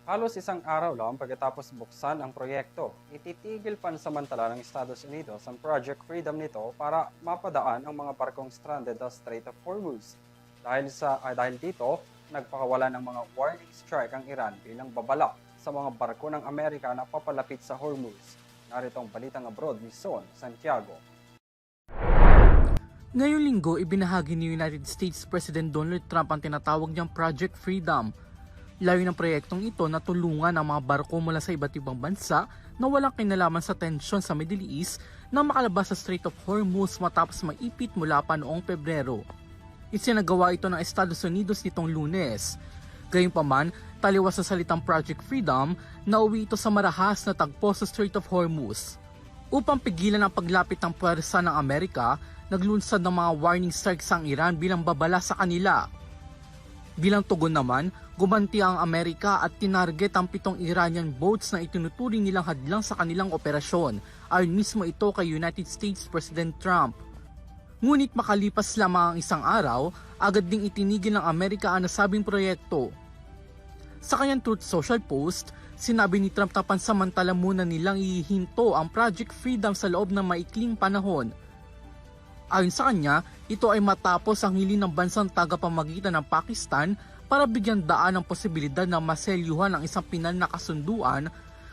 Halos isang araw lang pagkatapos buksan ang proyekto, ititigil pansamantala ng Estados Unidos ang Project Freedom nito para mapadaan ang mga barkong stranded sa Strait of Hormuz. Dahil dito, nagpakawala ng mga warning strike ang Iran bilang babala sa mga barko ng Amerika na papalapit sa Hormuz. Narito ang balitang abroad ni Son Santiago. Ngayong linggo, ibinahagi ni United States President Donald Trump ang tinatawag niyang Project Freedom. Layunin ng proyektong ito na tulungan ang mga barko mula sa iba't ibang bansa na walang kinalaman sa tensyon sa Middle East na makalabas sa Strait of Hormuz matapos maipit mula pa noong Pebrero. Isinagawa ito ng Estados Unidos nitong Lunes. Gayunpaman, taliwas sa salitang Project Freedom, nauwi ito sa marahas na tagpo sa Strait of Hormuz. Upang pigilan ang paglapit ng puwersa ng Amerika, naglunsad ng mga warning strikes ang Iran bilang babala sa kanila. Bilang tugon naman, gumanti ang Amerika at tinarget ang 7 Iranian boats na itinuturing nilang hadlang sa kanilang operasyon, ayon mismo ito kay United States President Trump. Ngunit makalipas lamang ang isang araw, agad ding itinigil ng Amerika ang nasabing proyekto. Sa kanyang Truth Social post, sinabi ni Trump na pansamantala muna nilang ihihinto ang Project Freedom sa loob ng maikling panahon. Ayon sa kanya, ito ay matapos ang hiling ng bansang tagapamagitan ng Pakistan para bigyan daan ang posibilidad na maselyuhan ang isang pinal na kasunduan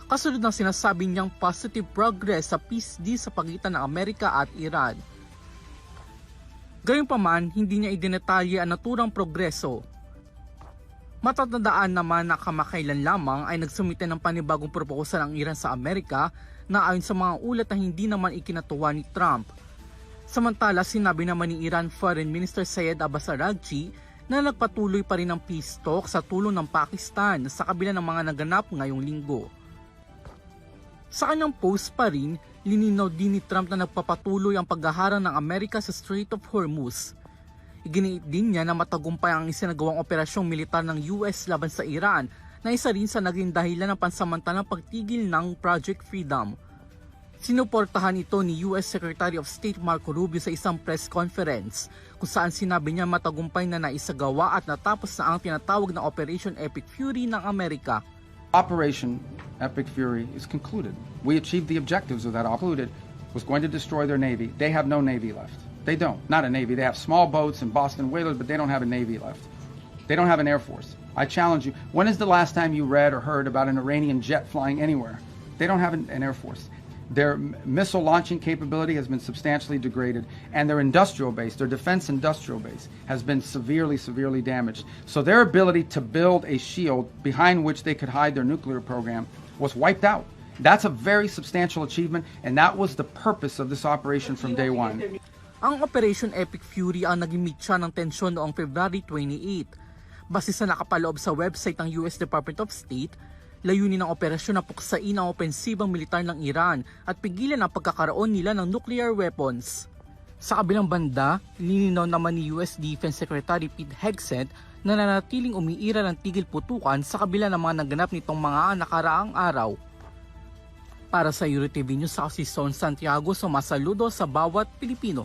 kasunod ng sinasabi niyang positive progress sa peace deal sa pagitan ng Amerika at Iran. Gayunpaman, hindi niya idinetalye ang naturang progreso. Matatandaan naman na kamakailan lamang ay nagsumite ng panibagong proposal ang Iran sa Amerika na ayon sa mga ulat na hindi naman ikinatuwa ni Trump. Samantala, sinabi naman ni Iran Foreign Minister Syed Abbas Araghchi na nagpatuloy pa rin ang peace talk sa tulong ng Pakistan sa kabila ng mga naganap ngayong linggo. Sa kanyang post pa rin, lininaw din ni Trump na nagpapatuloy ang paghaharang ng Amerika sa Strait of Hormuz. Iginiit din niya na matagumpay ang isinagawang operasyong militar ng US laban sa Iran na isa rin sa naging dahilan ng pansamantalang pagtigil ng Project Freedom. Sinuportahan ito ni US Secretary of State Marco Rubio sa isang press conference kung saan sinabi niya matagumpay na naisagawa at natapos na ang tinatawag na Operation Epic Fury ng Amerika. Operation Epic Fury is concluded. We achieved the objectives of that. Concluded was going to destroy their navy. They have no navy left. They don't. Not a navy. They have small boats and Boston whalers, but they don't have a navy left. They don't have an air force. I challenge you. When is the last time you read or heard about an Iranian jet flying anywhere? They don't have an air force. Their missile launching capability has been substantially degraded, and their industrial base, their defense industrial base, has been severely damaged. So their ability to build a shield behind which they could hide their nuclear program was wiped out. That's a very substantial achievement, and that was the purpose of this operation from day one. Ang Operation Epic Fury ang naging mitya ng tensyon noong February 28. Base sa nakapaloob sa website ng US Department of State, layunin ng operasyon na puksain ang opensibang militar ng Iran at pigilan ang pagkakaroon nila ng nuclear weapons. Sa kabilang banda, lininaw naman ni US Defense Secretary Pete Hegseth na nanatiling umiiral ang tigil putukan sa kabila ng mga naganap nitong mga nakaraang araw. Para sa EuroTV News, ako si Son Santiago, sumasaludo sa bawat Pilipino.